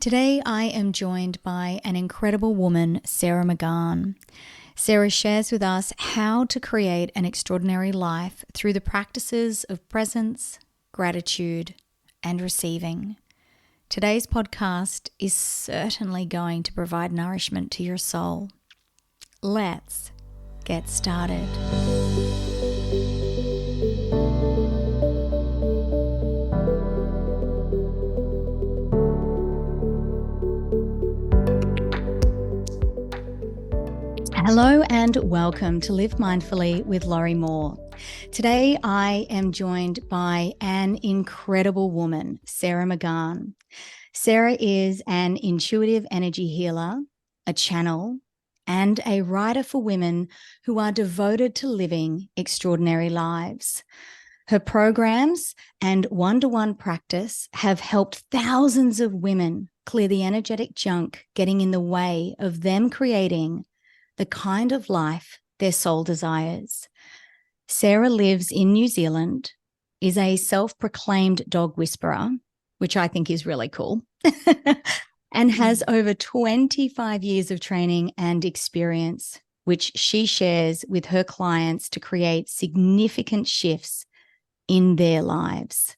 Today, I am joined by an incredible woman, Sarah McGahan. Sarah shares with us how to create an extraordinary life through the practices of presence, gratitude, and receiving. Today's podcast is certainly going to provide nourishment to your soul. Let's get started. Hello and welcome to Live Mindfully with Laurie Moore. Today I am joined by an incredible woman, Sarah McGahan. Sarah is an intuitive energy healer, a channel, and a writer for women who are devoted to living extraordinary lives. Her programs and one-to-one practice have helped thousands of women clear the energetic junk getting in the way of them creating the kind of life their soul desires. Sarah lives in New Zealand, is a self-proclaimed dog whisperer, which I think is really cool, and has over 25 years of training and experience, which she shares with her clients to create significant shifts in their lives.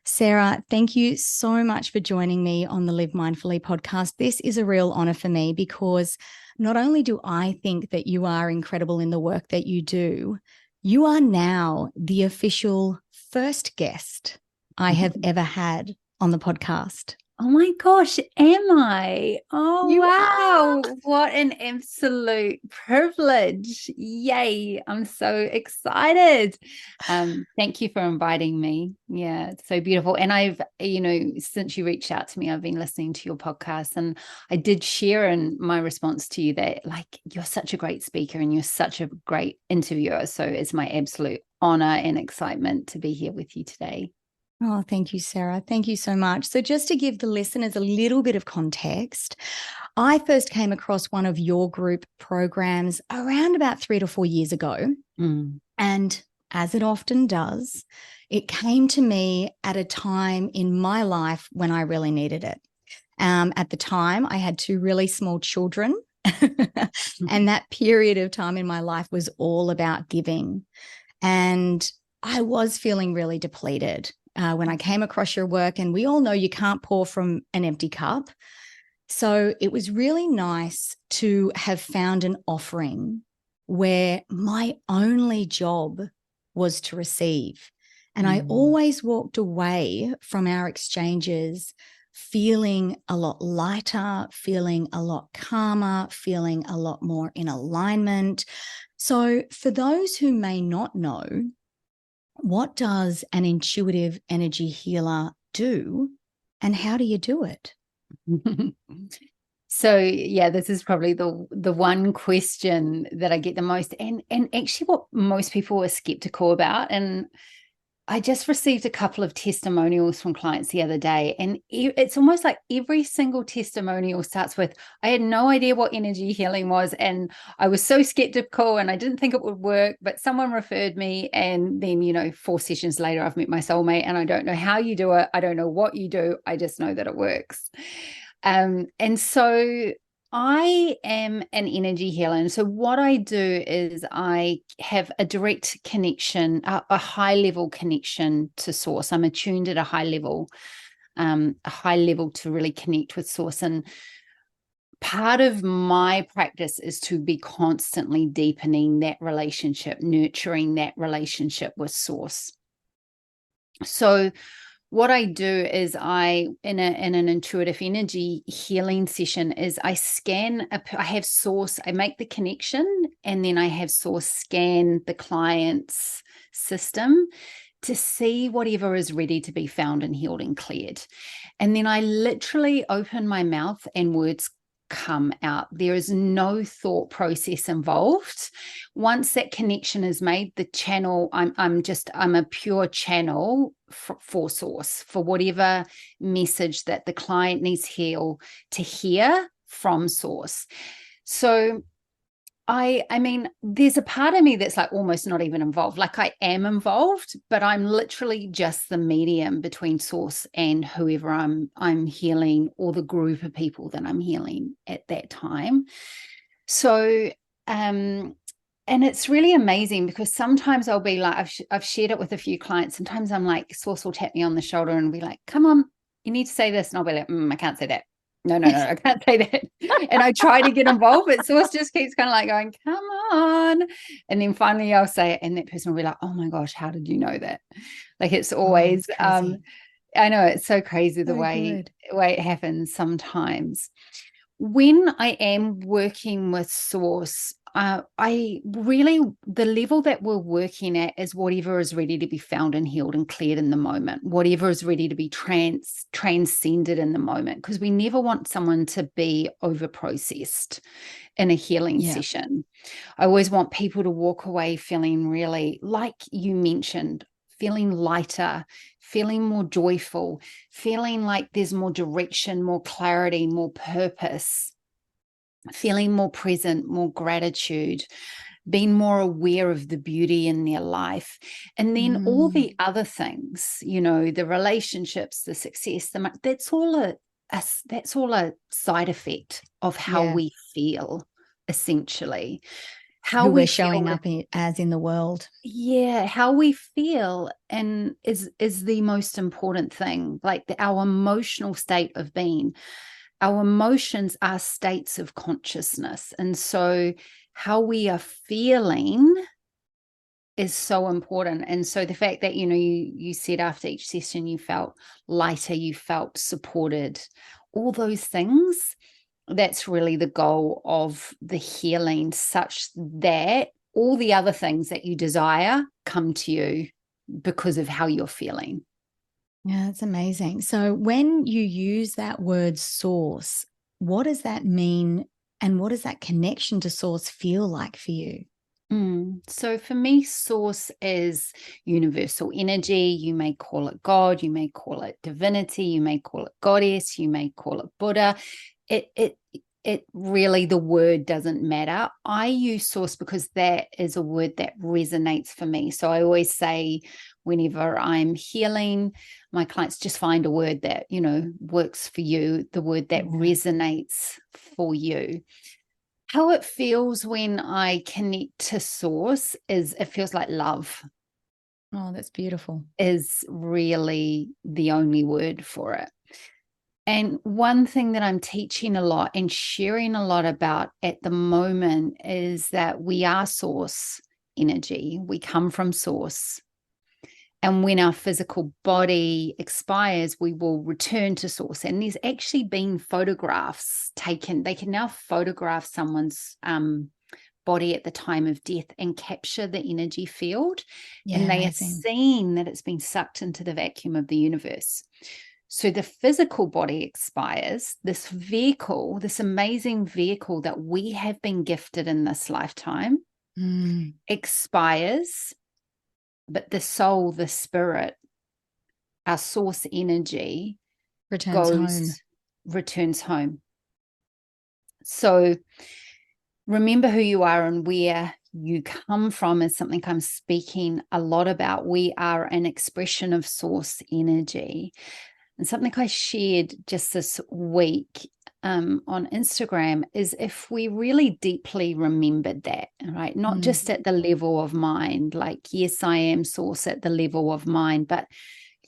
Sarah, thank you so much for joining me on the Live Mindfully podcast. This is a real honor for me because not only do I think that you are incredible in the work that you do, you are now the official first guest I have ever had on the podcast. Oh my gosh, am I? Oh, You wow. are. What an absolute privilege. Yay. I'm so excited. Thank you for inviting me. Yeah, it's so beautiful. And I've, since you reached out to me, I've been listening to your podcast, and I did share in my response to you that, like, you're such a great speaker and you're such a great interviewer. So it's my absolute honor and excitement to be here with you today. Oh, thank you, Sarah. Thank you so much. So just to give the listeners a little bit of context, I first came across one of your group programs around about 3 to 4 years ago. And as it often does, it came to me at a time in my life when I really needed it. At the time, I had 2 really small children. And that period of time in my life was all about giving. And I was feeling really depleted. When I came across your work, and we all know you can't pour from an empty cup. So it was really nice to have found an offering where my only job was to receive. And I always walked away from our exchanges feeling a lot lighter, feeling a lot calmer, feeling a lot more in alignment. So for those who may not know, what does an intuitive energy healer do, and how do you do it? So yeah, this is probably the one question that I get the most, and actually what most people are skeptical about. And I just received a couple of testimonials from clients the other day, and it's almost like every single testimonial starts with, I had no idea what energy healing was, and I was so skeptical and I didn't think it would work, but someone referred me, and then 4 sessions later I've met my soulmate, and I don't know how you do it, I don't know what you do, I just know that it works. And so I am an energy healer. And so what I do is I have a direct connection, a high level connection to source. I'm attuned at a high level to really connect with source. And part of my practice is to be constantly deepening that relationship, nurturing that relationship with source. So what I do is in an intuitive energy healing session is I have source, I make the connection, and then I have source scan the client's system to see whatever is ready to be found and healed and cleared. And then I literally open my mouth and words come out. There is no thought process involved. Once that connection is made, the channel, I'm a pure channel for source, for whatever message that the client needs to hear from source. So I mean, there's a part of me that's like almost not even involved. Like I am involved, but I'm literally just the medium between source and whoever I'm healing, or the group of people that I'm healing at that time. So, and it's really amazing because sometimes I'll be like, I've shared it with a few clients. Sometimes I'm like, source will tap me on the shoulder and be like, come on, you need to say this. And I'll be like, I can't say that. No, I can't say that. And I try to get involved, but source just keeps kind of like going, come on. And then finally I'll say it, and that person will be like, oh my gosh, how did you know that? Like it's Oh, always, it's crazy. I know it's so crazy the So way, good. it happens sometimes. When I am working with source, I really, the level that we're working at is whatever is ready to be found and healed and cleared in the moment, whatever is ready to be transcended in the moment, because we never want someone to be over processed in a healing Yeah. session. I always want people to walk away feeling really, like you mentioned, feeling lighter, feeling more joyful, feeling like there's more direction, more clarity, more purpose, feeling more present, more gratitude, being more aware of the beauty in their life. And then all Mm. the other things, the relationships, the success, that's all that's all a side effect of how Yeah. we feel, essentially. How Who we we're feel showing with, up as in the world. yeah, how we feel and is the most important thing. Like our emotional state of being. Our emotions are states of consciousness. And so how we are feeling is so important. And so the fact that, you said after each session you felt lighter, you felt supported, all those things, that's really the goal of the healing, such that all the other things that you desire come to you because of how you're feeling. Yeah, that's amazing. So when you use that word source, what does that mean? And what does that connection to source feel like for you? So for me, source is universal energy. You may call it God, you may call it divinity, you may call it goddess, you may call it Buddha. It really, the word doesn't matter. I use source because that is a word that resonates for me. So I always say, whenever I'm healing my clients, just find a word that works for you, the word that Yeah. resonates for you. How it feels when I connect to source is, it feels like love Oh, that's beautiful. is really the only word for it. And one thing that I'm teaching a lot and sharing a lot about at the moment is that we are source energy. We come from source. And when our physical body expires, we will return to source. And there's actually been photographs taken. They can now photograph someone's body at the time of death and capture the energy field. Yeah, And they are amazing. seeing that it's been sucked into the vacuum of the universe. So the physical body expires. This vehicle, this amazing vehicle that we have been gifted in this lifetime, expires. But the soul, the spirit, our source energy Returns home. returns home. So remember who you are and where you come from is something I'm speaking a lot about. We are an expression of source energy. And something I shared just this week on Instagram is, if we really deeply remembered that, right? Not just at the level of mind, like, yes, I am source at the level of mind, but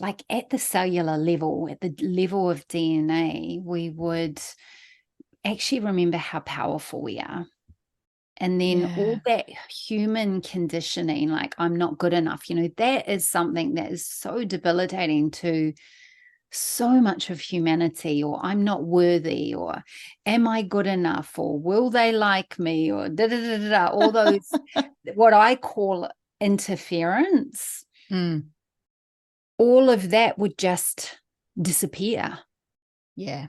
like at the cellular level, at the level of DNA, we would actually remember how powerful we are. And then all Yeah. that human conditioning, like I'm not good enough, that is something that is so debilitating to so much of humanity. Or I'm not worthy, or am I good enough, or will they like me, or da da da da, all those what I call interference. Mm. All of that would just disappear Yeah,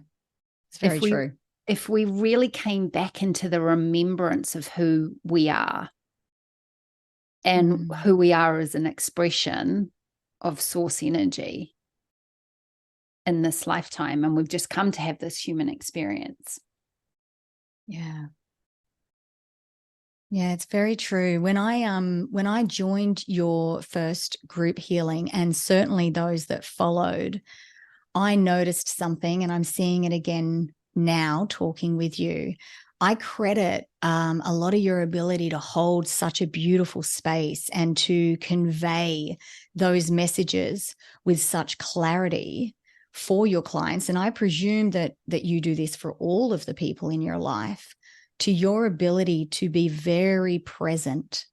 it's very if we true. if we really came back into the remembrance of who we are, and Mm. who we are as an expression of source energy in this lifetime. And we've just come to have this human experience. Yeah. Yeah, it's very true. When I joined your first group healing, and certainly those that followed, I noticed something, and I'm seeing it again now talking with you. I credit a lot of your ability to hold such a beautiful space and to convey those messages with such clarity for your clients. And I presume that you do this for all of the people in your life, to your ability to be very present.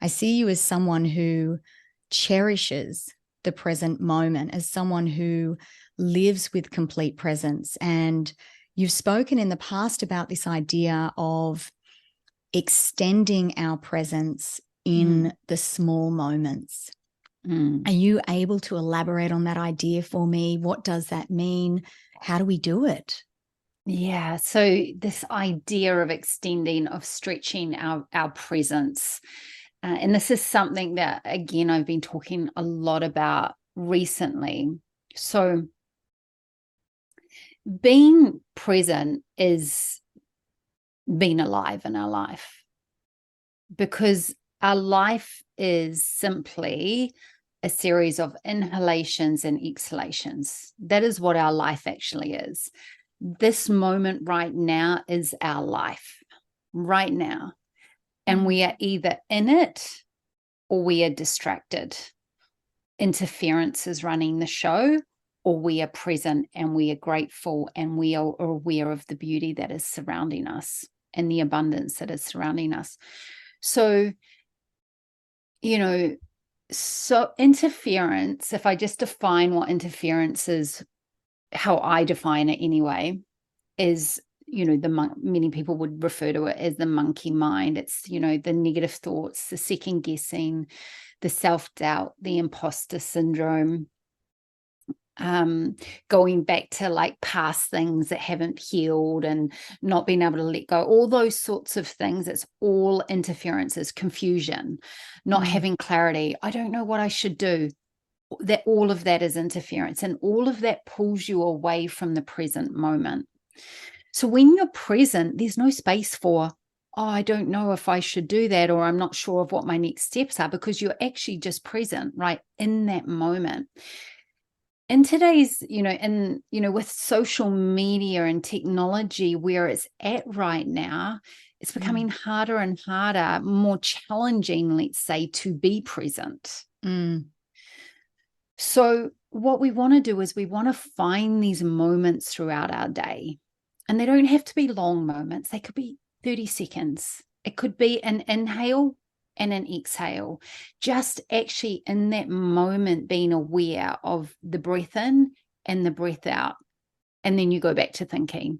I see you as someone who cherishes the present moment, as someone who lives with complete presence. And you've spoken in the past about this idea of extending our presence in the small moments. Are you able to elaborate on that idea for me? What does that mean? How do we do it? Yeah. So this idea of extending, of stretching our presence. And this is something that, again, I've been talking a lot about recently. So being present is being alive in our life, because our life is simply a series of inhalations and exhalations. That is what our life actually is. This moment right now is our life right now. And we are either in it or we are distracted. Interference is running the show, or we are present and we are grateful and we are aware of the beauty that is surrounding us and the abundance that is surrounding us. So, so interference, if I just define what interference is, how I define it anyway, is, many people would refer to it as the monkey mind. It's, the negative thoughts, the second guessing, the self-doubt, the imposter syndrome, going back to like past things that haven't healed and not being able to let go, all those sorts of things. It's all interferences, confusion, not having clarity. I don't know what I should do. That all of that is interference, and all of that pulls you away from the present moment. So when you're present, there's no space for, oh, I don't know if I should do that, or I'm not sure of what my next steps are, because you're actually just present right in that moment. In today's, with social media and technology where it's at right now, it's becoming harder and harder, more challenging, let's say, to be present. So what we want to do is we want to find these moments throughout our day. And they don't have to be long moments. They could be 30 seconds. It could be an inhale and an exhale. Just actually in that moment being aware of the breath in and the breath out. And then you go back to thinking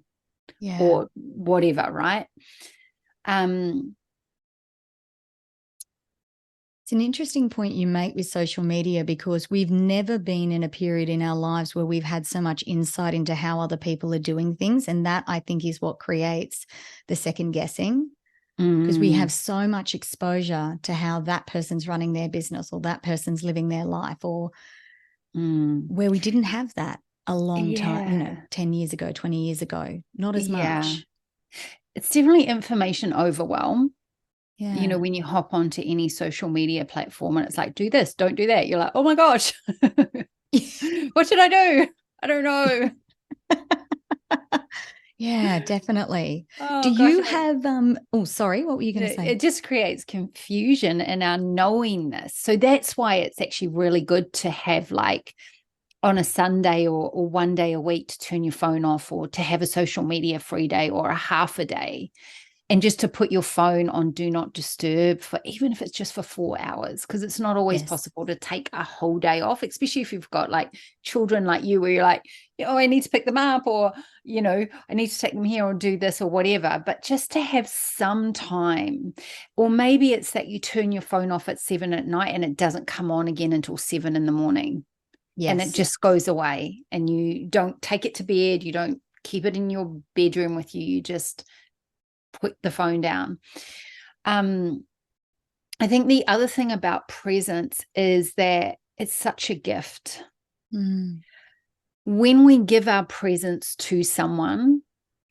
or whatever, right? It's an interesting point you make with social media, because we've never been in a period in our lives where we've had so much insight into how other people are doing things. And that, I think, is what creates the second guessing, because we have so much exposure to how that person's running their business or that person's living their life, or where we didn't have that a long time, 10 years ago, 20 years ago, not as much. It's definitely information overwhelm. Yeah. When you hop onto any social media platform and it's like, do this, don't do that. You're like, oh my gosh, what should I do? I don't know. Yeah, definitely. Oh, Do gosh, you have, sorry, what were you going to say? It just creates confusion in our knowingness. So that's why it's actually really good to have, like, on a Sunday or one day a week, to turn your phone off, or to have a social media free day or a half a day, and just to put your phone on do not disturb, for even if it's just for 4 hours, because it's not always possible to take a whole day off, especially if you've got like children like you, where you're like, oh, I need to pick them up, or, I need to take them here or do this or whatever. But just to have some time, or maybe it's that you turn your phone off at 7 at night and it doesn't come on again until 7 in the morning. And it just goes away, and you don't take it to bed. You don't keep it in your bedroom with you. You just put the phone down. I think the other thing about presence is that it's such a gift. When we give our presence to someone,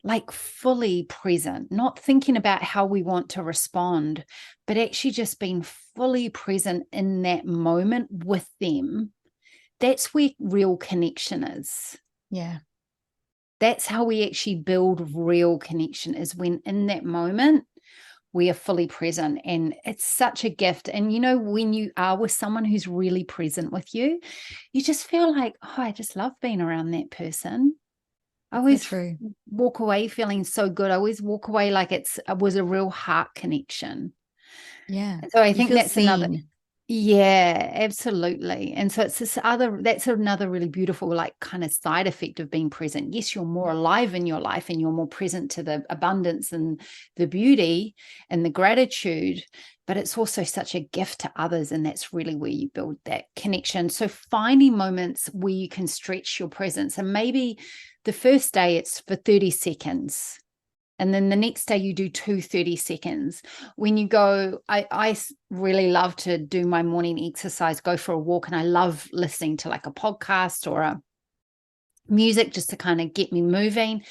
like fully present, not thinking about how we want to respond, but actually just being fully present in that moment with them. That's where real connection is. Yeah. That's how we actually build real connection, is when in that moment we are fully present. And it's such a gift. And when you are with someone who's really present with you, you just feel like, oh, I just love being around that person. I So always true. walk away feeling so good. I always walk away like it was a real heart connection. Yeah. And so I You think feel that's another. seen. Yeah, absolutely. And so it's that's another really beautiful, like, kind of side effect of being present. Yes, you're more alive in your life and you're more present to the abundance and the beauty and the gratitude, but it's also such a gift to others. And that's really where you build that connection. So finding moments where you can stretch your presence, and maybe the first day it's for 30 seconds. And then the next day you do 30 seconds. When you go, I really love to do my morning exercise, go for a walk. And I love listening to like a podcast or a music just to kind of get me moving.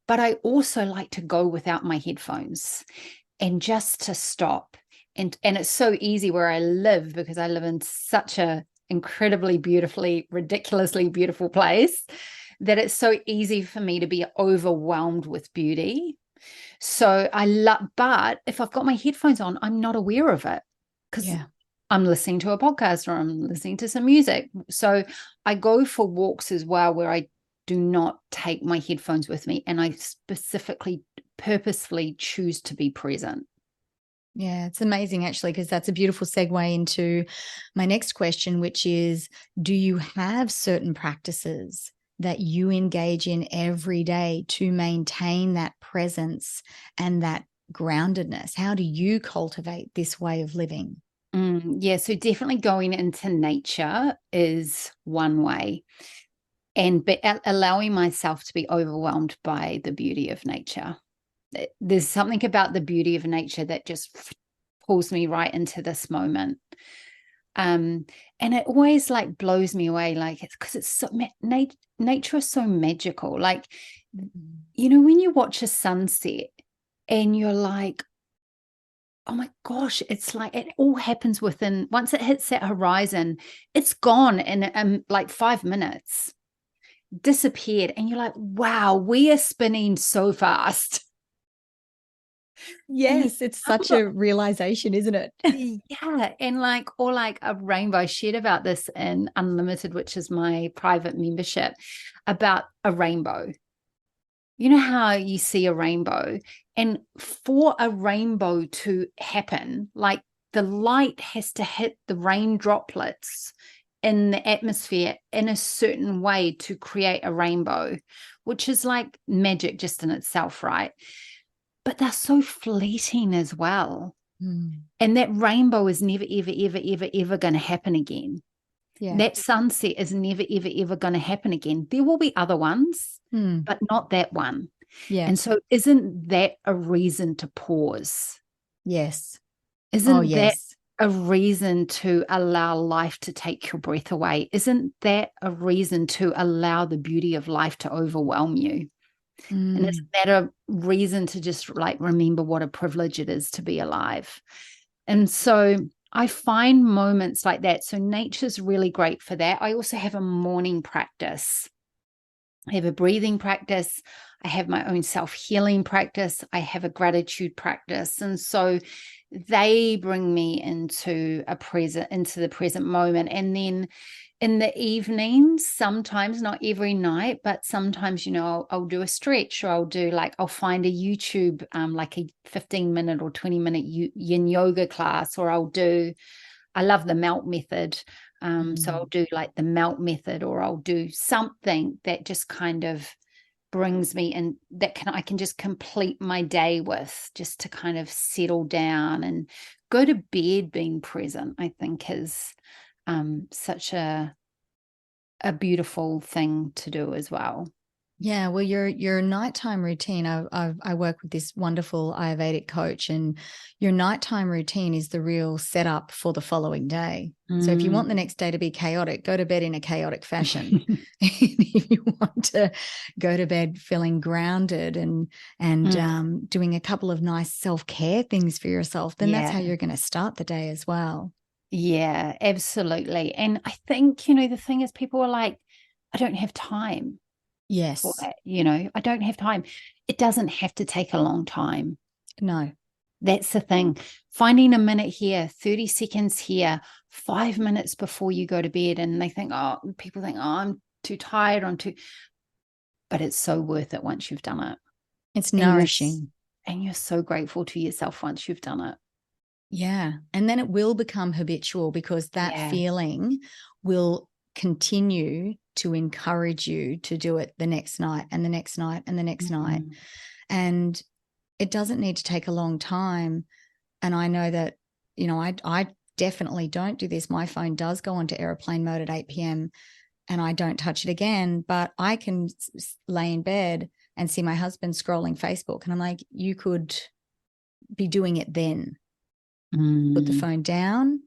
But I also like to go without my headphones and just to stop. And it's so easy where I live, because I live in such a incredibly beautifully, ridiculously beautiful place, that it's so easy for me to be overwhelmed with beauty. So but if I've got my headphones on, I'm not aware of it, because Yeah. I'm listening to a podcast or I'm listening to some music. So I go for walks as well, where I do not take my headphones with me, and I specifically, purposefully choose to be present. Yeah, it's amazing actually, because that's a beautiful segue into my next question, which is, do you have certain practices that you engage in every day to maintain that presence and that groundedness? How do you cultivate this way of living? Yeah, so definitely going into nature is one way, and allowing myself to be overwhelmed by the beauty of nature. There's something about the beauty of nature that just pulls me right into this moment. And it always like blows me away, like, it's because it's so nature is so magical. Like, when you watch a sunset and you're like, oh my gosh, it's like it all happens within, once it hits that horizon, it's gone in like 5 minutes, disappeared. And you're like, wow, we are spinning so fast. And Yes, it's such you a realization, isn't it? Yeah, and like a rainbow. I shared about this in Unlimited, which is my private membership, about a rainbow. You know how you see a rainbow, and for a rainbow to happen, like, the light has to hit the rain droplets in the atmosphere in a certain way to create a rainbow, which is like magic just in itself, right? But they're so fleeting as well. Mm. And that rainbow is never, ever, ever, ever, ever going to happen again. Yeah. That sunset is never, ever, ever going to happen again. There will be other ones, Mm. but not that one. Yeah. And so, isn't that a reason to pause? Yes. Oh, Isn't that yes. a reason to allow life to take your breath away? Isn't that a reason to allow the beauty of life to overwhelm you? And isn't Mm. that a reason to just like remember what a privilege it is to be alive? And so I find moments like that. So nature's really great for that. I also have a morning practice. I have a breathing practice. I have my own self-healing practice. I have a gratitude practice. And so they bring me into the present moment. And then in the evenings, sometimes, not every night, but sometimes, I'll do a stretch, or I'll find a YouTube, like a 15-minute or 20-minute yin yoga class, or I love the melt method. So I'll do like the melt method, or I'll do something that just kind of brings me in, that I can just complete my day with, just to kind of settle down and go to bed being present. I think is such a beautiful thing to do as well. Yeah, well, your nighttime routine. I work with this wonderful Ayurvedic coach, and your nighttime routine is the real setup for the following day. So if you want the next day to be chaotic, go to bed in a chaotic fashion. If you want to go to bed feeling grounded and doing a couple of nice self-care things for yourself, then that's how you're going to start the day as well. Yeah, absolutely. And I think, you know, the thing is people are like, I don't have time for Yes. that. You know, I don't have time. It doesn't have to take a long time. No. That's the thing. Finding a minute here, 30 seconds here, 5 minutes before you go to bed. And they think, oh, people think, oh, I'm too tired. But it's so worth it once you've done it. It's And nourishing. you're so grateful to yourself once you've done it. Yeah. And then it will become habitual because that feeling will continue to encourage you to do it the next night and the next night and the next night. And it doesn't need to take a long time. And I know that, you know, I definitely don't do this. My phone does go onto airplane mode at 8 p.m. and I don't touch it again, but I can lay in bed and see my husband scrolling Facebook. And I'm like, you could be doing it then. Put the phone down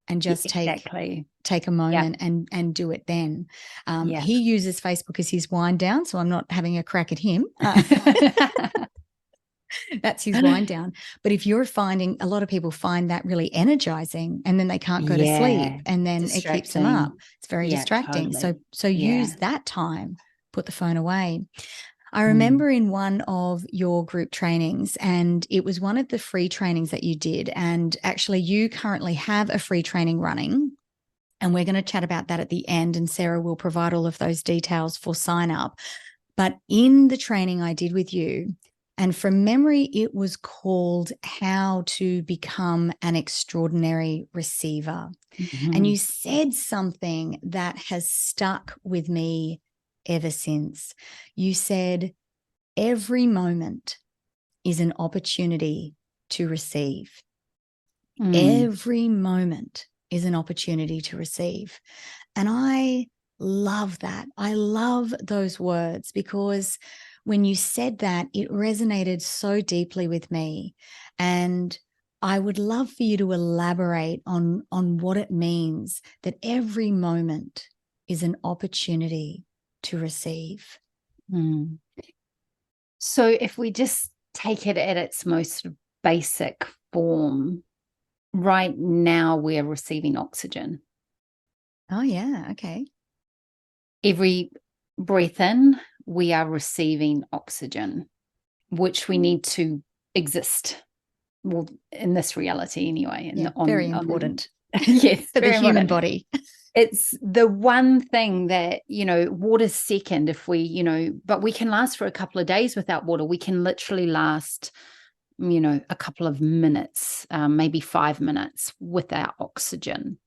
and just take a moment and do it then. He uses Facebook as his wind down, so I'm not having a crack at him. That's his wind down. But if you're finding, a lot of people find that really energizing and then they can't go to sleep and then it keeps them up. It's very distracting. Totally. So use that time, put the phone away. I remember in one of your group trainings, and it was one of the free trainings that you did. And actually, you currently have a free training running. And we're going to chat about that at the end. And Sarah will provide all of those details for sign up. But in the training I did with you, and from memory, it was called How to Become an Extraordinary Receiver. And you said something that has stuck with me ever since. You said, every moment is an opportunity to receive. Every moment is an opportunity to receive. And I love that. I love those words because when you said that, it resonated so deeply with me. And I would love for you to elaborate on what it means that every moment is an opportunity to receive. So if we just take it at its most basic form, right now we're receiving oxygen. Oh, yeah. Okay. Every breath in, we are receiving oxygen, which we need to exist. Well, in this reality anyway. Very important. Yes, for the human body. It's the one thing that, you know, water's second if we, you know, but we can last for a couple of days without water. We can literally last, you know, a couple of minutes, maybe 5 minutes without oxygen.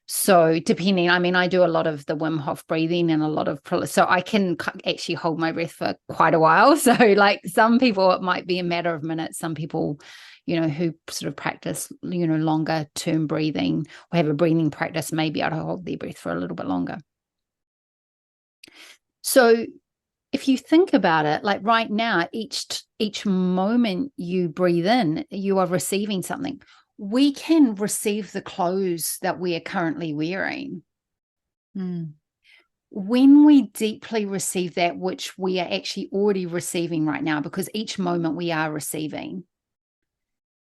So depending, I mean, I do a lot of the Wim Hof breathing and a lot of, so I can actually hold my breath for quite a while. So like some people, it might be a matter of minutes. Some people, you know, who sort of practice, you know, longer term breathing or have a breathing practice, may be able to hold their breath for a little bit longer. So if you think about it, like right now, each moment you breathe in, you are receiving something. We can receive the clothes that we are currently wearing. When we deeply receive that, which we are actually already receiving right now, because each moment we are receiving.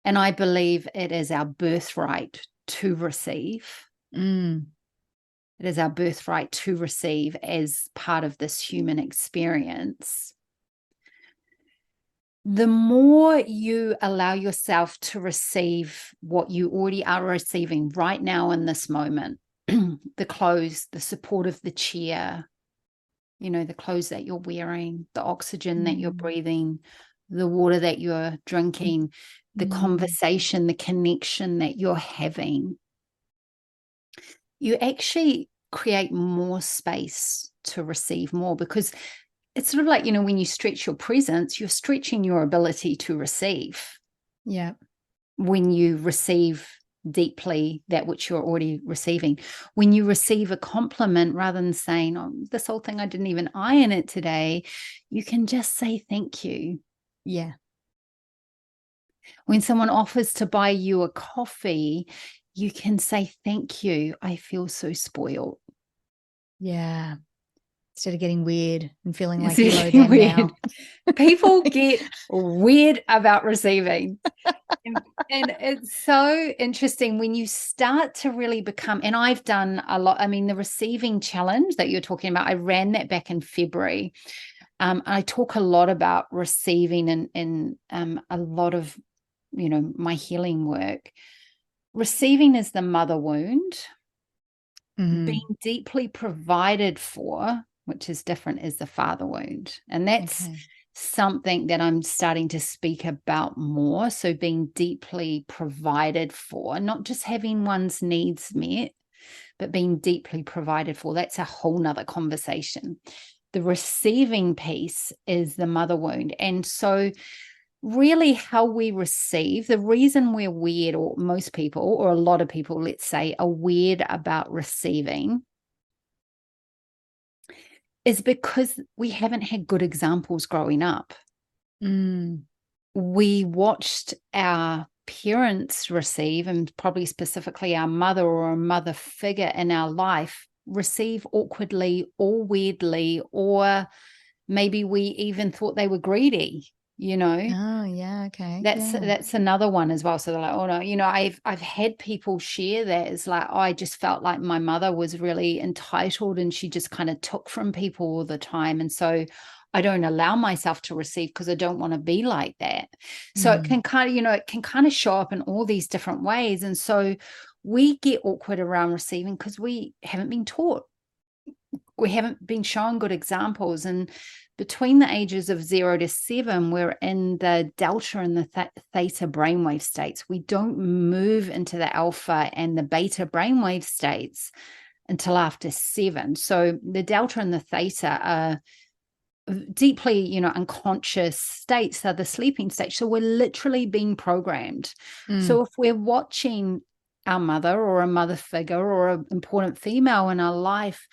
And I believe it is our birthright to receive. It is our birthright to receive as part of this human experience. The more you allow yourself to receive what you already are receiving right now in this moment, the clothes, the support of the chair, you know, the clothes that you're wearing, the oxygen that you're breathing, the water that you're drinking, the conversation, the connection that you're having, you actually create more space to receive more, because it's sort of like, you know, when you stretch your presence, you're stretching your ability to receive. Yeah. When you receive deeply that which you're already receiving. When you receive a compliment, rather than saying, oh, this whole thing, I didn't even iron it today, you can just say thank you. Yeah. When someone offers to buy you a coffee, you can say thank you. I feel so spoiled. Yeah. Instead of getting weird and feeling like It's you owe them weird. now. People get weird about receiving. And it's so interesting when you start to really become, and I've done a lot. I mean, the receiving challenge that you're talking about, I ran that back in February. I talk a lot about receiving in a lot of, my healing work. Receiving is the mother wound. Being deeply provided for, which is different, is the father wound. And that's something that I'm starting to speak about more. So being deeply provided for, not just having one's needs met, but being deeply provided for. That's a whole nother conversation. The receiving piece is the mother wound. And so really how we receive, the reason we're weird, or most people, or a lot of people, let's say, are weird about receiving, is because we haven't had good examples growing up. We watched our parents receive, and probably specifically our mother or a mother figure in our life, receive awkwardly or weirdly, or maybe we even thought they were greedy. Oh, yeah. Okay. That's another one as well. So they're like, oh no, I've had people share that. It's like, oh, I just felt like my mother was really entitled and she just kind of took from people all the time. And so I don't allow myself to receive because I don't want to be like that. So it can kind of show up in all these different ways. And so we get awkward around receiving because we haven't been taught. We haven't been shown good examples. And between the ages of 0 to 7, we're in the delta and the theta brainwave states. We don't move into the alpha and the beta brainwave states until after 7. So the delta and the theta are deeply, unconscious states, are the sleeping states. So we're literally being programmed. So if we're watching our mother or a mother figure or an important female in our life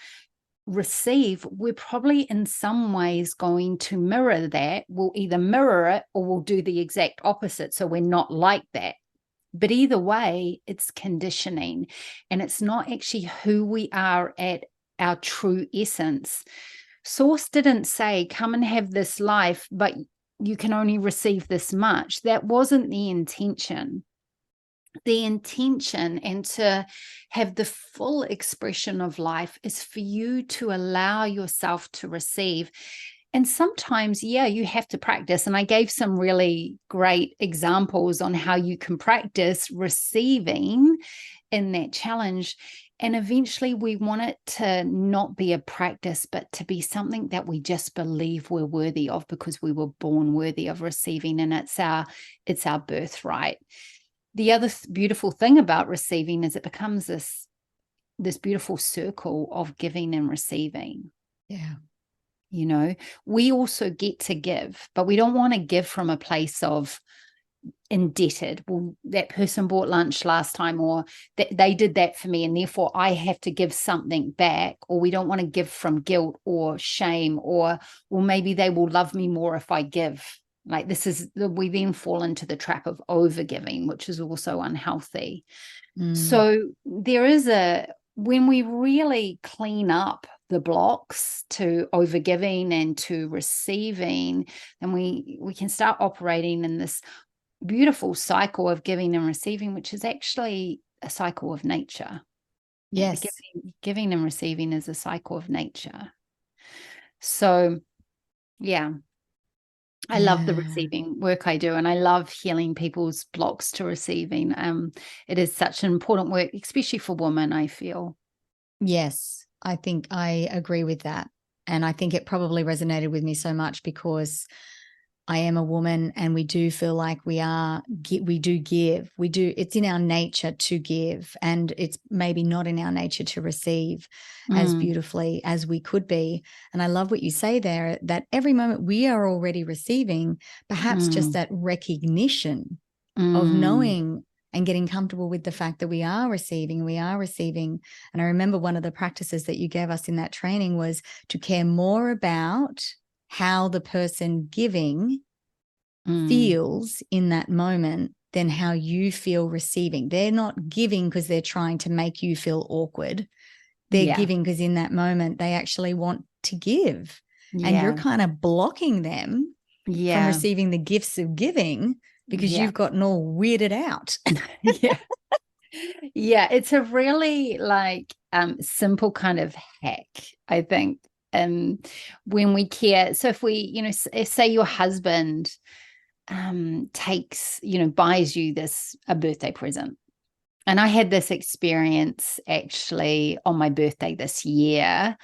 receive, we're probably in some ways going to mirror that. We'll either mirror it or we'll do the exact opposite. So we're not like that. But either way, it's conditioning, and it's not actually who we are at our true essence. Source didn't say, come and have this life, but you can only receive this much. That wasn't the intention. The intention, and to have the full expression of life, is for you to allow yourself to receive. And sometimes, you have to practice. And I gave some really great examples on how you can practice receiving in that challenge. And eventually we want it to not be a practice, but to be something that we just believe we're worthy of because we were born worthy of receiving. And it's our birthright. The other beautiful thing about receiving is it becomes this beautiful circle of giving and receiving. Yeah. We also get to give, but we don't want to give from a place of indebted. Well, that person bought lunch last time, or they did that for me, and therefore I have to give something back. Or we don't want to give from guilt or shame, or, well, maybe they will love me more if I give. Like we then fall into the trap of overgiving, which is also unhealthy. So when we really clean up the blocks to overgiving and to receiving, then we can start operating in this beautiful cycle of giving and receiving, which is actually a cycle of nature. Yes. Giving and receiving is a cycle of nature. So, I love the receiving work I do, and I love healing people's blocks to receiving. It is such an important work, especially for women, I feel. Yes, I think I agree with that. And I think it probably resonated with me so much because I am a woman, and we do feel like we do give. It's in our nature to give, and it's maybe not in our nature to receive as beautifully as we could be. And I love what you say there, that every moment we are already receiving, perhaps just that recognition of knowing and getting comfortable with the fact that we are receiving. And I remember one of the practices that you gave us in that training was to care more about how the person giving feels in that moment than how you feel receiving. They're not giving because they're trying to make you feel awkward. They're giving because in that moment they actually want to give. And you're kind of blocking them from receiving the gifts of giving because you've gotten all weirded out. It's a really like simple kind of hack, I think. When we care, so if we, you know, say your husband takes, you know, buys you a birthday present. And I had this experience actually on my birthday this year.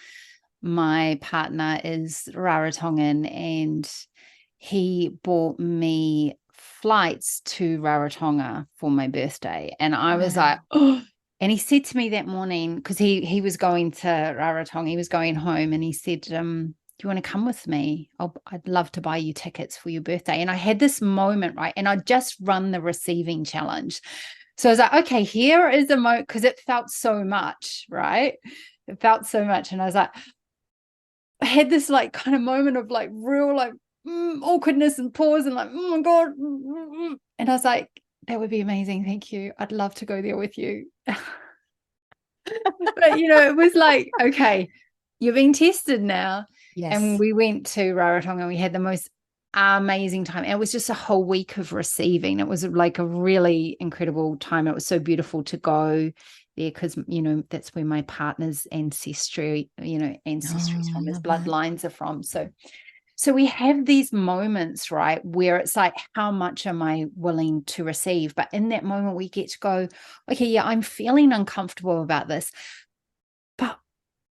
My partner is Rarotongan, and he bought me flights to Rarotonga for my birthday. And I was like, oh, and he said to me that morning, because he was going to Rarotonga, he was going home, and he said, do you want to come with me? I'd love to buy you tickets for your birthday. And I had this moment, right? And I'd just run the receiving challenge. So I was like, okay, here is a moment, because it felt so much, right? It felt so much. And I was like, I had this like kind of moment of like real like awkwardness and pause and like, oh my God. And I was like, that would be amazing. Thank you. I'd love to go there with you. But, you know, it was like, okay, you're being tested now. Yes. And we went to Rarotonga and we had the most amazing time. And it was just a whole week of receiving. It was like a really incredible time. It was so beautiful to go there because, you know, that's where my partner's ancestry is from, his bloodlines are from. So we have these moments, right, where it's like, how much am I willing to receive? But in that moment, we get to go, okay, yeah, I'm feeling uncomfortable about this. But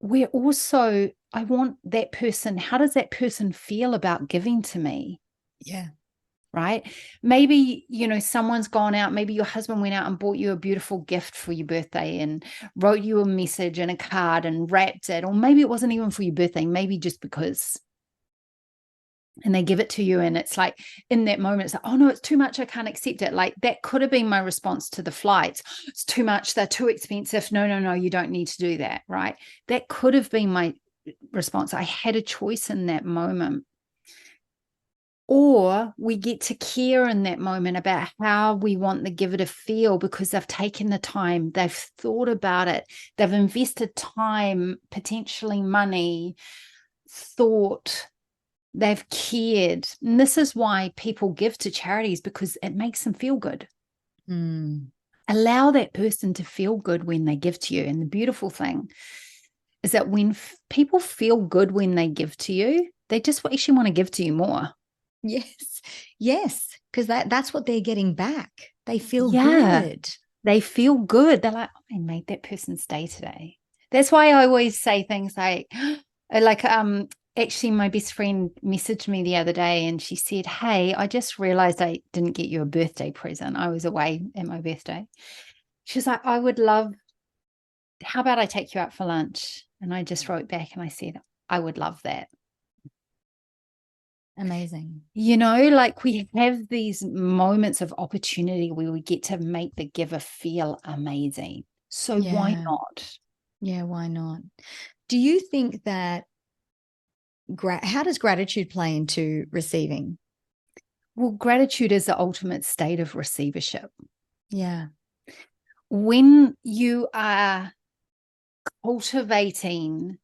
we're also, I want that person, how does that person feel about giving to me? Yeah. Right? Maybe, you know, someone's gone out, maybe your husband went out and bought you a beautiful gift for your birthday and wrote you a message and a card and wrapped it. Or maybe it wasn't even for your birthday, maybe just because. And they give it to you, and it's like in that moment, it's like, oh no, it's too much, I can't accept it. Like that could have been my response to the flights. It's too much, they're too expensive. No, you don't need to do that, right? That could have been my response. I had a choice in that moment. Or we get to care in that moment about how we want the giver to feel because they've taken the time, they've thought about it, they've invested time, potentially money, thought, they've cared. And this is why people give to charities, because it makes them feel good. Allow that person to feel good when they give to you. And the beautiful thing is that when people feel good when they give to you, they just actually want to give to you more. Yes, because that's what they're getting back. They feel good. They feel good. They're like, oh, I made that person's day today. That's why I always say things like actually my best friend messaged me the other day and she said, hey, I just realized I didn't get you a birthday present. I was away at my birthday. She was like, I would love, how about I take you out for lunch? And I just wrote back and I said, I would love that. Amazing. You know, like we have these moments of opportunity where we get to make the giver feel amazing. So why not? Yeah, why not? Do you think that, how does gratitude play into receiving? Well, gratitude is the ultimate state of receivership. Yeah. When you are cultivating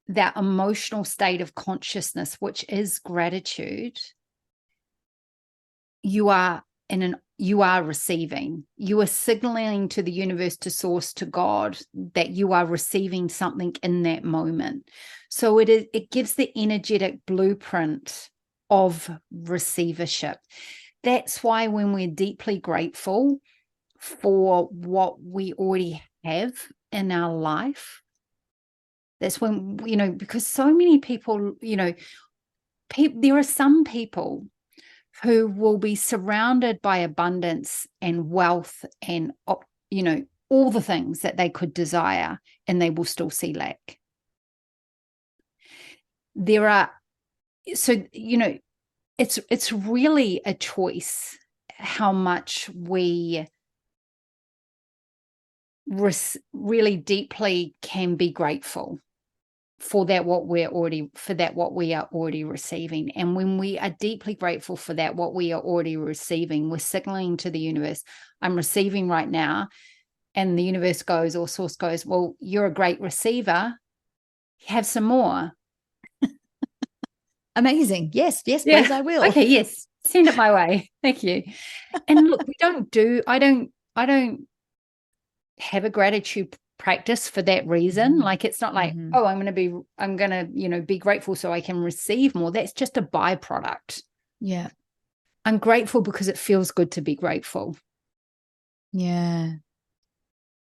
that emotional state of consciousness, which is gratitude, you are receiving. You are signaling to the universe, to source, to God, that you are receiving something in that moment. So it gives the energetic blueprint of receivership. That's why when we're deeply grateful for what we already have in our life, that's when, you know, because so many people, you know, there are some people who will be surrounded by abundance and wealth and, you know, all the things that they could desire, and they will still see lack. So, you know, it's really a choice how much we really deeply can be grateful for that what we are already receiving. And when we are deeply grateful for that what we are already receiving, we're signaling to the universe, I'm receiving right now. And the universe goes, or source goes, well, you're a great receiver, have some more. Amazing. Yes, Yeah. please, I will. Okay, yes, send it my way. Thank you. And look, I don't have a gratitude practice for that reason. Like, it's not like, oh, I'm gonna be grateful so I can receive more. That's just a byproduct. Yeah. I'm grateful because it feels good to be grateful. Yeah.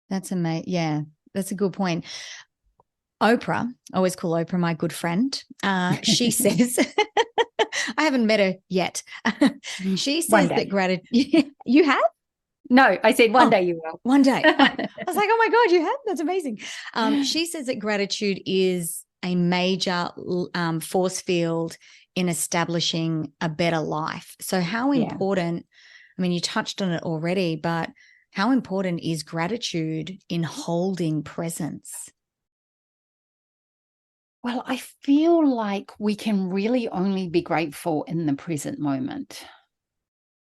That's amazing. Yeah, that's a good point. Oprah, I always call Oprah my good friend. She says, I haven't met her yet. She says that gratitude, you have? No, I said one day you will. One day. I was like, oh my God, you have? That's amazing. She says that gratitude is a major force field in establishing a better life. So how important, I mean, you touched on it already, but how important is gratitude in holding presence? Well, I feel like we can really only be grateful in the present moment.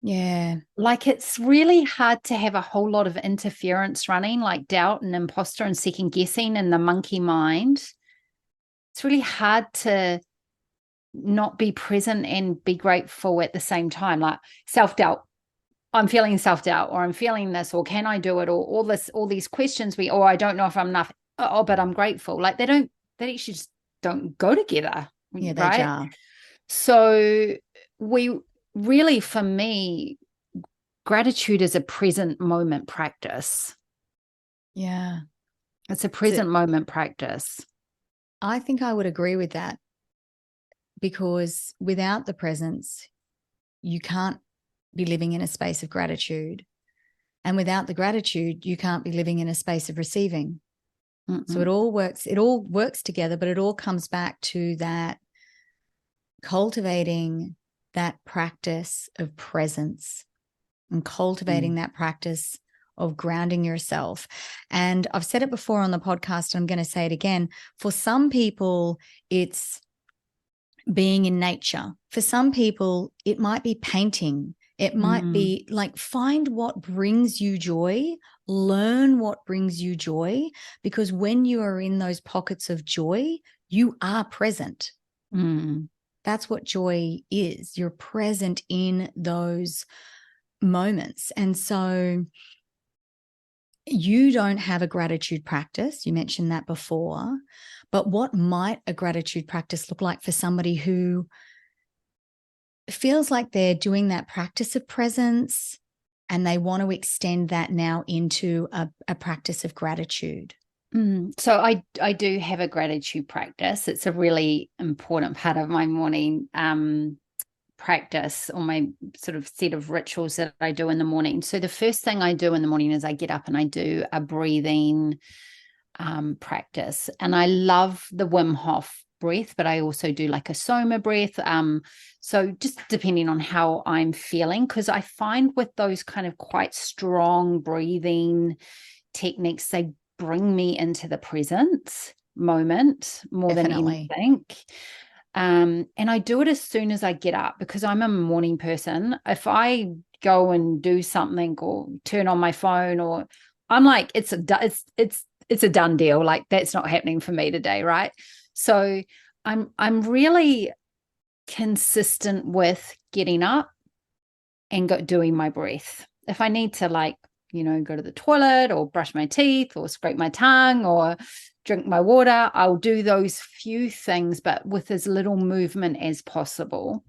Yeah. Like, it's really hard to have a whole lot of interference running, like doubt and imposter and second guessing in the monkey mind. It's really hard to not be present and be grateful at the same time. Like self-doubt. I'm feeling self-doubt, or I'm feeling this, or can I do it? Or all these questions I don't know if I'm enough. Oh, but I'm grateful. Like they actually just don't go together. Yeah, they right? jar. So we really, for me, gratitude is a present moment practice. Yeah. It's a present moment practice. I think I would agree with that, because without the presence, you can't be living in a space of gratitude. And without the gratitude, you can't be living in a space of receiving. So it all works together, but it all comes back to that cultivating that practice of presence and cultivating that practice of grounding yourself. And I've said it before on the podcast, and I'm going to say it again. For some people, it's being in nature. For some people, it might be painting. It might be like, find what brings you joy, learn what brings you joy, because when you are in those pockets of joy, you are present. That's what joy is. You're present in those moments. And so you don't have a gratitude practice. You mentioned that before, but what might a gratitude practice look like for somebody who feels like they're doing that practice of presence and they want to extend that now into a practice of gratitude? So I do have a gratitude practice. It's a really important part of my morning practice, or my sort of set of rituals that I do in the morning. So the first thing I do in the morning is I get up and I do a breathing practice. And I love the Wim Hof breath, but I also do like a Soma breath. So just depending on how I'm feeling, because I find with those kind of quite strong breathing techniques, they bring me into the present moment more than anything. And I do it as soon as I get up, because I'm a morning person. If I go and do something or turn on my phone, or I'm like, it's a done deal. Like, that's not happening for me today, right? So I'm really consistent with getting up and doing my breath. If I need to, like, go to the toilet or brush my teeth or scrape my tongue or drink my water, I'll do those few things, but with as little movement as possible.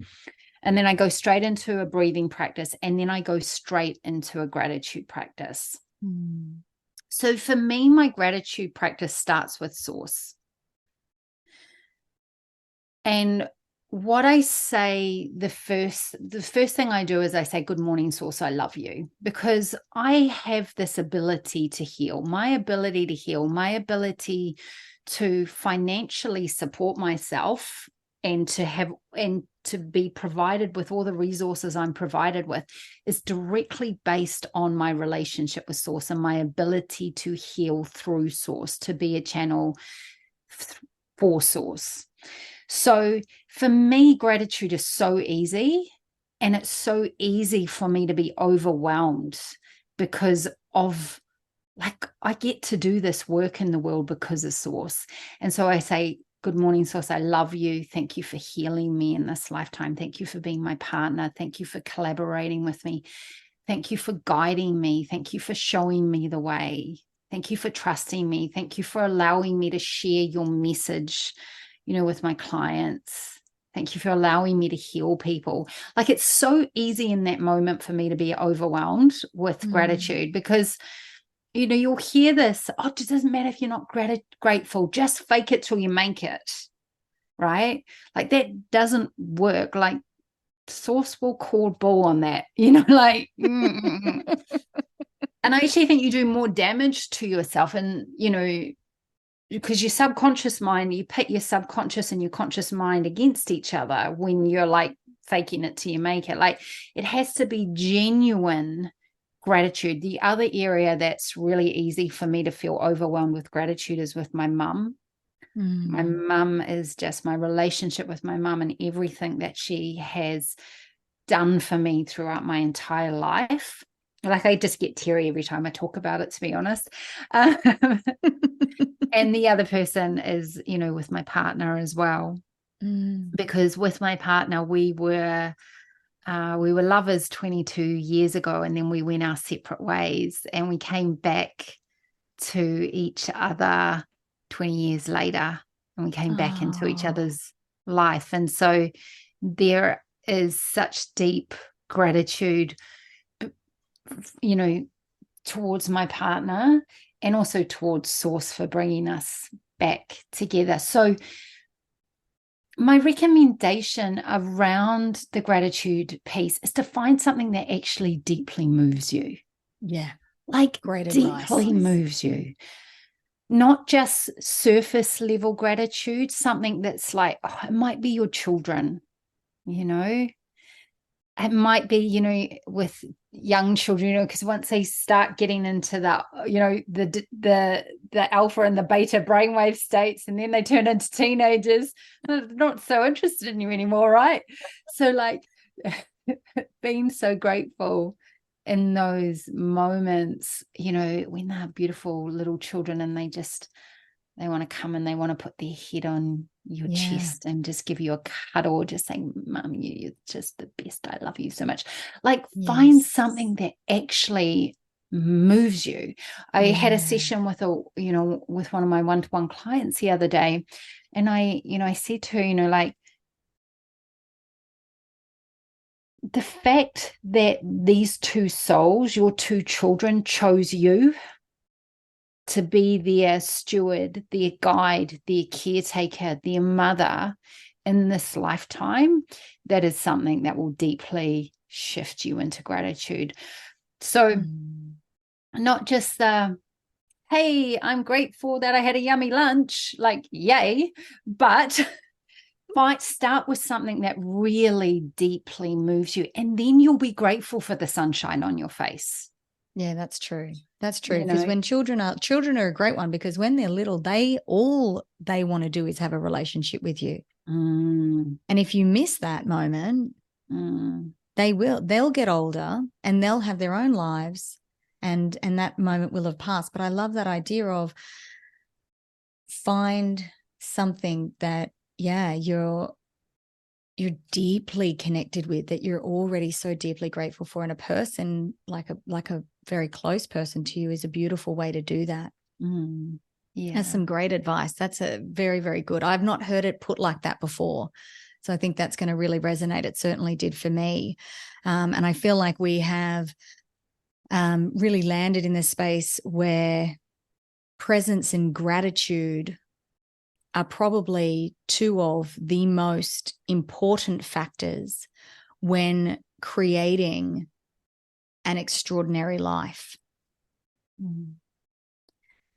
And then I go straight into a breathing practice, and then I go straight into a gratitude practice. So for me, my gratitude practice starts with source. And what I say, the first thing I do is I say, good morning, source, I love you, because I have this ability to heal, my ability to financially support myself, and to be provided with all the resources I'm provided with is directly based on my relationship with source and my ability to heal through source, to be a channel for source. So for me, gratitude is so easy, and it's so easy for me to be overwhelmed because of, like, I get to do this work in the world because of source. And so I say, good morning, source. I love you. Thank you for healing me in this lifetime. Thank you for being my partner. Thank you for collaborating with me. Thank you for guiding me. Thank you for showing me the way. Thank you for trusting me. Thank you for allowing me to share your message, with my clients. Thank you for allowing me to heal people. Like, it's so easy in that moment for me to be overwhelmed with gratitude, because you'll hear this, oh, it doesn't matter if you're not grateful, just fake it till you make it, right? Like, that doesn't work. Like, source will call bull on that, like, and I actually think you do more damage to yourself. And, because your subconscious mind, you pit your subconscious and your conscious mind against each other when you're like faking it till you make it. Like, it has to be genuine gratitude. The other area that's really easy for me to feel overwhelmed with gratitude is with my mum. My mum is just, my relationship with my mum and everything that she has done for me throughout my entire life. Like, I just get teary every time I talk about it, to be honest. And the other person is, with my partner as well. Because with my partner, we were lovers 22 years ago, and then we went our separate ways, and we came back to each other 20 years later, and we came back into each other's life. And so there is such deep gratitude, towards my partner, and also towards source for bringing us back together. So my recommendation around the gratitude piece is to find something that actually deeply moves you. Yeah. Like, great deeply advice. moves you. Not just surface level gratitude, something that's like, it might be your children, It might be, with young children, because once they start getting into the alpha and the beta brainwave states, and then they turn into teenagers, they're not so interested in you anymore, right? So, like, being so grateful in those moments, when they're beautiful little children and they want to come and they want to put their head on your chest and just give you a cuddle, just saying, Mum, you're just the best. I love you so much. Like, find something that actually moves you. I had a session with with one of my one-to-one clients the other day, and I said to her, like, the fact that these two souls, your two children, chose you to be their steward, their guide, their caretaker, their mother in this lifetime, that is something that will deeply shift you into gratitude. So not just the, hey, I'm grateful that I had a yummy lunch, like, yay, but might start with something that really deeply moves you, and then you'll be grateful for the sunshine on your face. Yeah, that's true. That's true. Because when children are a great one, because when they're little, all they want to do is have a relationship with you. And if you miss that moment, they'll get older and they'll have their own lives, and that moment will have passed. But I love that idea of find something that, you're deeply connected with, that you're already so deeply grateful for, and a person like a very close person to you is a beautiful way to do that. That's some great advice. That's a very, very good. I've not heard it put like that before, so I think that's going to really resonate. It certainly did for me, and I feel like we have really landed in this space where presence and gratitude are probably two of the most important factors when creating an extraordinary life.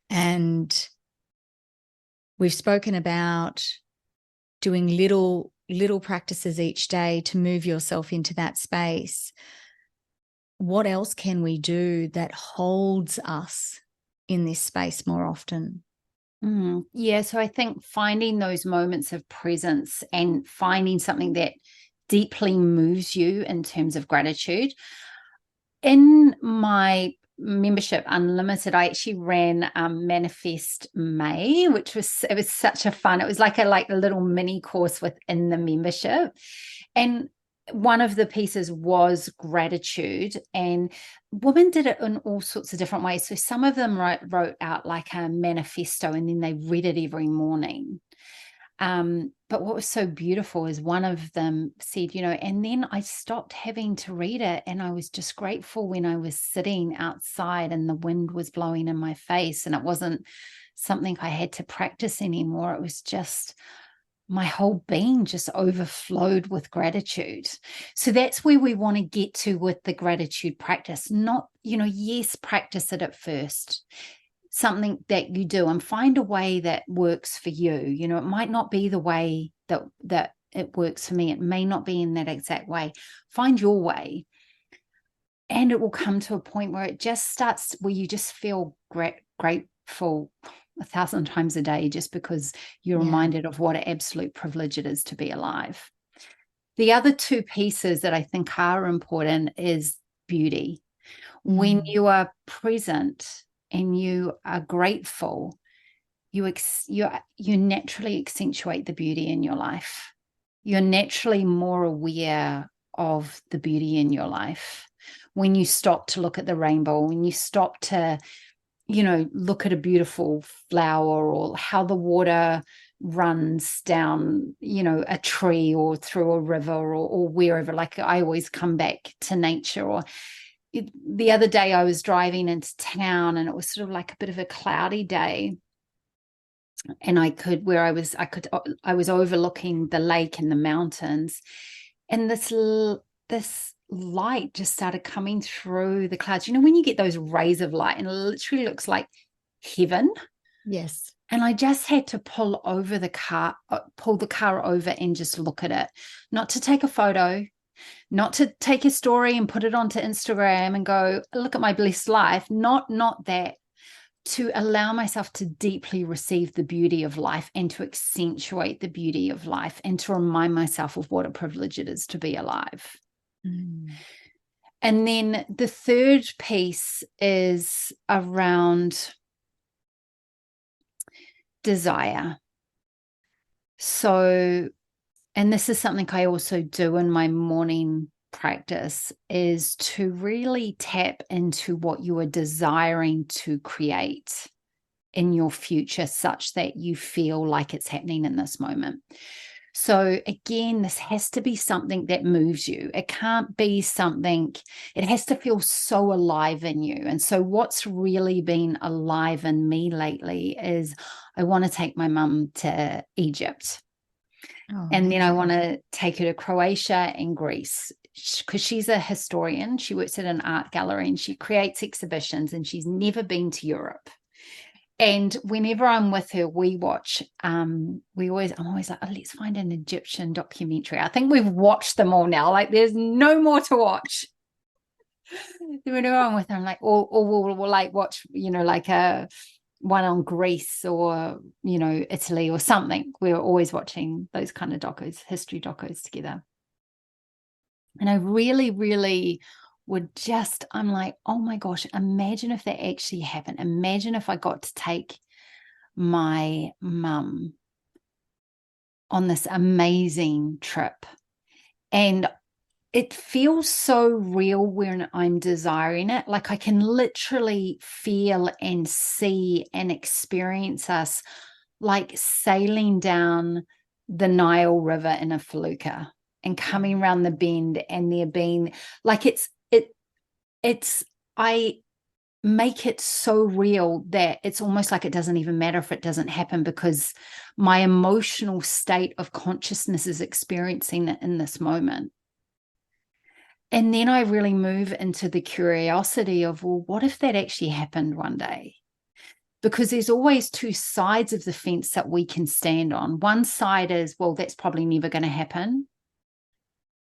And we've spoken about doing little little practices each day to move yourself into that space, what else can we do that holds us in this space more often? Yeah, so I think finding those moments of presence and finding something that deeply moves you in terms of gratitude. In my membership Unlimited, I actually ran Manifest May, which was, it was such a fun, it was like a little mini course within the membership. And one of the pieces was gratitude, and women did it in all sorts of different ways. So some of them wrote out like a manifesto, and then they read it every morning. But what was so beautiful is one of them said, and then I stopped having to read it, and I was just grateful when I was sitting outside and the wind was blowing in my face, and it wasn't something I had to practice anymore. It was just my whole being just overflowed with gratitude. So that's where we want to get to with the gratitude practice. Not, yes, practice it at first, something that you do, and find a way that works for you. It might not be the way that it works for me. It may not be in that exact way. Find your way, and it will come to a point where it just starts, where you just feel grateful 1,000 times a day, just because you're reminded of what an absolute privilege it is to be alive. The other two pieces that I think are important is beauty. When you are present and you are grateful, you naturally accentuate the beauty in your life. You're naturally more aware of the beauty in your life. When you stop to look at the rainbow, when you stop to, look at a beautiful flower, or how the water runs down, a tree or through a river, or wherever. Like, I always come back to nature. Or the other day I was driving into town, and it was sort of like a bit of a cloudy day, and I was overlooking the lake and the mountains, and this light just started coming through the clouds. When you get those rays of light, and it literally looks like heaven. Yes. And I just had to pull the car over and just look at it, not to take a photo, not to take a story and put it onto Instagram and go, look at my blessed life. Not that. To allow myself to deeply receive the beauty of life, and to accentuate the beauty of life, and to remind myself of what a privilege it is to be alive. And then the third piece is around desire. So, and this is something I also do in my morning practice, is to really tap into what you are desiring to create in your future, such that you feel like it's happening in this moment. So again, this has to be something that moves you. It can't be something, it has to feel so alive in you. And so what's really been alive in me lately is, I want to take my mum to Egypt. And then I want to take her to Croatia and Greece, because she's a historian. She works at an art gallery and she creates exhibitions, and she's never been to Europe. And whenever I'm with her, we watch, I'm always like, oh, let's find an Egyptian documentary. I think we've watched them all now. Like, there's no more to watch. Whenever I'm with her, I'm like, or we'll like watch, like a one on Greece, or, Italy or something. We're always watching those kind of docos, history docos together. And I really, really I'm like, oh my gosh, imagine if that actually happened. Imagine if I got to take my mum on this amazing trip. And it feels so real when I'm desiring it. Like, I can literally feel and see and experience us like sailing down the Nile River in a felucca and coming around the bend, and there being like, I make it so real that it's almost like it doesn't even matter if it doesn't happen, because my emotional state of consciousness is experiencing it in this moment. And then I really move into the curiosity of, well, what if that actually happened one day? because there's always two sides of the fence that we can stand on. One side is, well, that's probably never going to happen.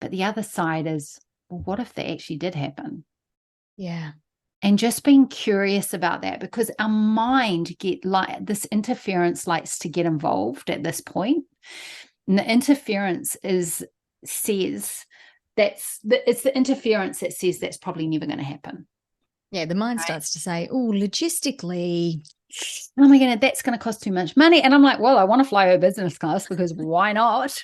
But the other side is, well, what if that actually did happen? Yeah. And just being curious about that, because our mind this interference likes to get involved at this point. And the interference says it's the interference that says that's probably never going to happen. Yeah, the mind starts to say, oh, logistically, oh my goodness, that's going to cost too much money. And I'm like, well, I want to fly her business class because why not?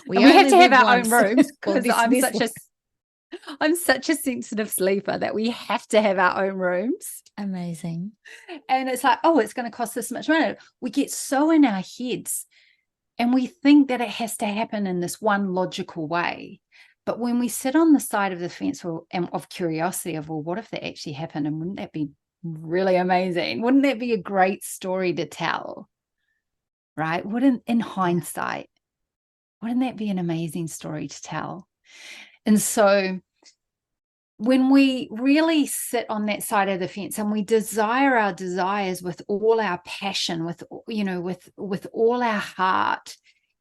we have to have our own rooms because I'm such a sensitive sleeper that we have to have our own rooms. Amazing. And it's like, oh, it's going to cost this much money. We get so in our heads and we think that it has to happen in this one logical way. But when we sit on the side of the fence of curiosity of, well, what if that actually happened? And wouldn't that be really amazing? Wouldn't that be a great story to tell? Right? In hindsight, wouldn't that be an amazing story to tell? And so when we really sit on that side of the fence and we desire our desires with all our passion, with all our heart,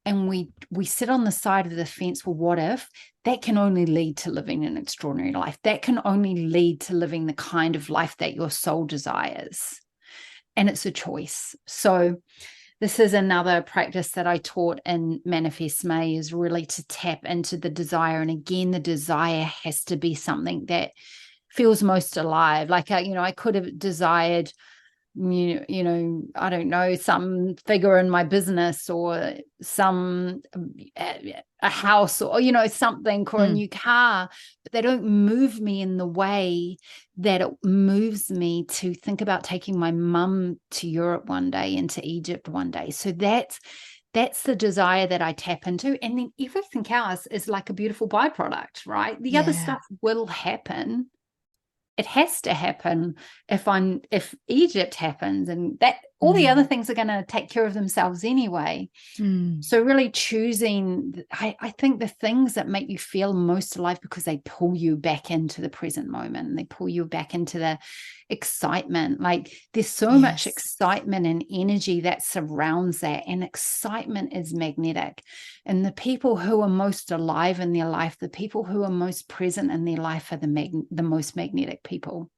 and we sit on the side of the fence, well, what if? That can only lead to living an extraordinary life. That can only lead to living the kind of life that your soul desires. And it's a choice. So this is another practice that I taught in Manifest May, is really to tap into the desire. And again, the desire has to be something that feels most alive. Like, I could have desired, I don't know, some figure in my business or a house or, something, or a new car, but they don't move me in the way that it moves me to think about taking my mum to Europe one day and to Egypt one day. So that's the desire that I tap into. And then everything else is like a beautiful byproduct, right? The other stuff will happen. It has to happen if Egypt happens, and that all the other things are going to take care of themselves anyway. So really choosing, I think, the things that make you feel most alive, because they pull you back into the present moment and they pull you back into the excitement. Like there's so much excitement and energy that surrounds that, and excitement is magnetic. And the people who are most alive in their life, the people who are most present in their life, are the most magnetic people.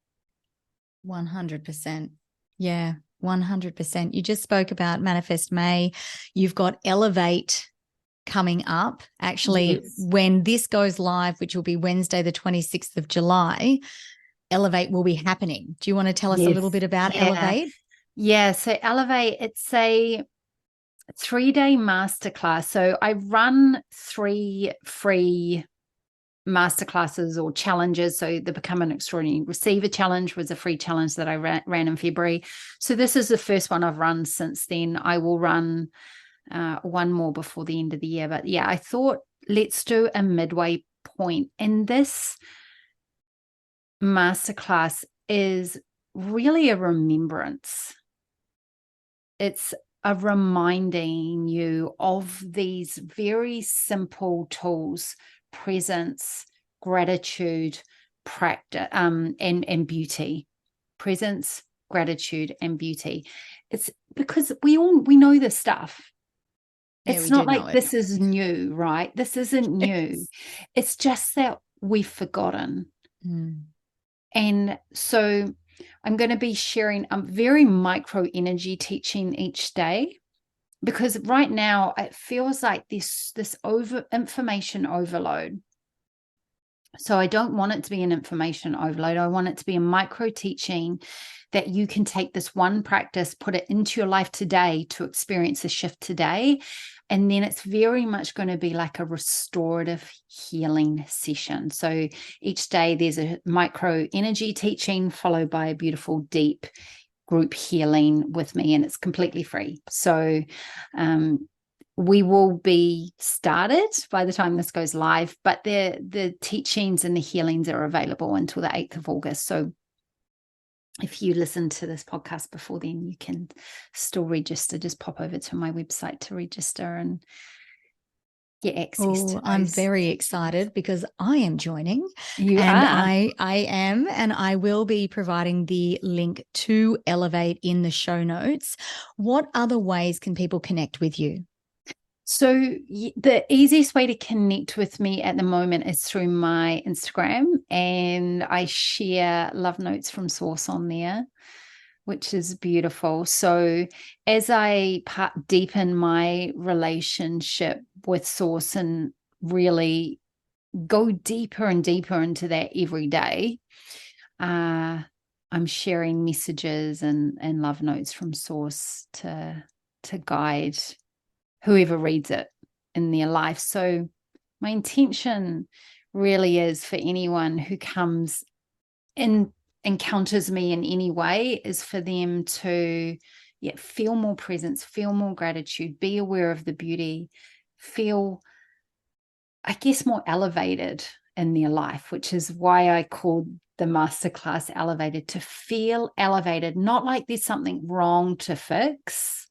100%. Yeah, 100%. You just spoke about Manifest May. You've got Elevate coming up. Actually, when this goes live, which will be Wednesday, the 26th of July, Elevate will be happening. Do you want to tell us a little bit about Elevate? Yeah. So Elevate, it's a 3-day masterclass. So I run 3 free masterclasses or challenges. So the Become an Extraordinary Receiver Challenge was a free challenge that I ran in February. So this is the first one I've run since then. I will run one more before the end of the year. But yeah, I thought let's do a midway point. And this masterclass is really a remembrance. It's a reminding you of these very simple tools: presence, gratitude, practice, and beauty. Presence, gratitude, and beauty. It's because we know this stuff. It's not like this is new, right? This isn't new. It's just that we've forgotten. And so I'm going to be sharing a very micro energy teaching each day, because right now it feels like this information overload. So I don't want it to be an information overload. I want it to be a micro teaching that you can take this one practice, put it into your life today to experience a shift today. And then it's very much going to be like a restorative healing session. So each day there's a micro energy teaching followed by a beautiful deep group healing with me, and it's completely free. So we will be started by the time this goes live, but the teachings and the healings are available until the 8th of August. So if you listen to this podcast before then, you can still register. Just pop over to my website to register. And get access to Oh, I'm those. very excited because I am joining. You And are. I am, and I will be providing the link to Elevate in the show notes. What other ways can people connect with you? So the easiest way to connect with me at the moment is through my Instagram, and I share love notes from Source on there, which is beautiful. So as I deepen my relationship with Source and really go deeper and deeper into that every day, I'm sharing messages and love notes from Source to guide whoever reads it in their life. So my intention really is for anyone who comes in, encounters me in any way, is for them to feel more presence, feel more gratitude, be aware of the beauty, feel, I guess, more elevated in their life, which is why I called the masterclass Elevated, to feel elevated, not like there's something wrong to fix,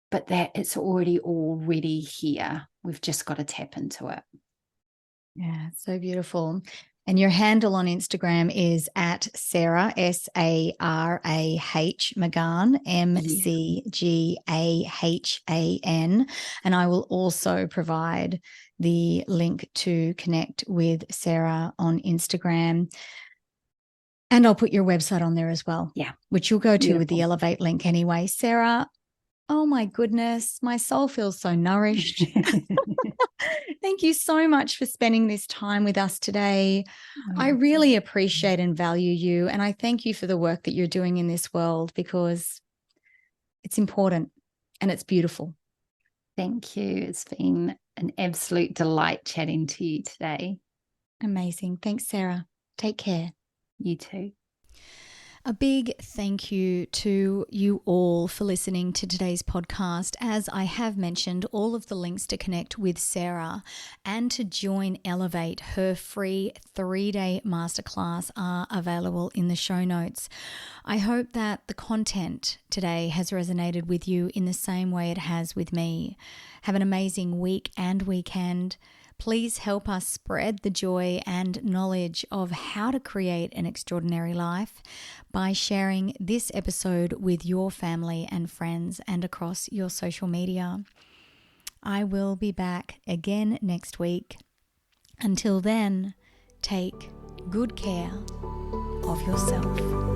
but that it's already here. We've just got to tap into it. Yeah, so beautiful. And your handle on Instagram is at Sarah, SARAH McGahan, MCGAHAN. And I will also provide the link to connect with Sarah on Instagram. And I'll put your website on there as well. Yeah. Which you'll go to with the Elevate link anyway. Sarah, oh my goodness, my soul feels so nourished. Thank you so much for spending this time with us today. I really appreciate and value you. And I thank you for the work that you're doing in this world, because it's important and it's beautiful. Thank you. It's been an absolute delight chatting to you today. Amazing. Thanks, Sarah. Take care. You too. A big thank you to you all for listening to today's podcast. As I have mentioned, all of the links to connect with Sarah and to join Elevate, her free 3-day masterclass, are available in the show notes. I hope that the content today has resonated with you in the same way it has with me. Have an amazing week and weekend. Please help us spread the joy and knowledge of how to create an extraordinary life by sharing this episode with your family and friends and across your social media. I will be back again next week. Until then, take good care of yourself.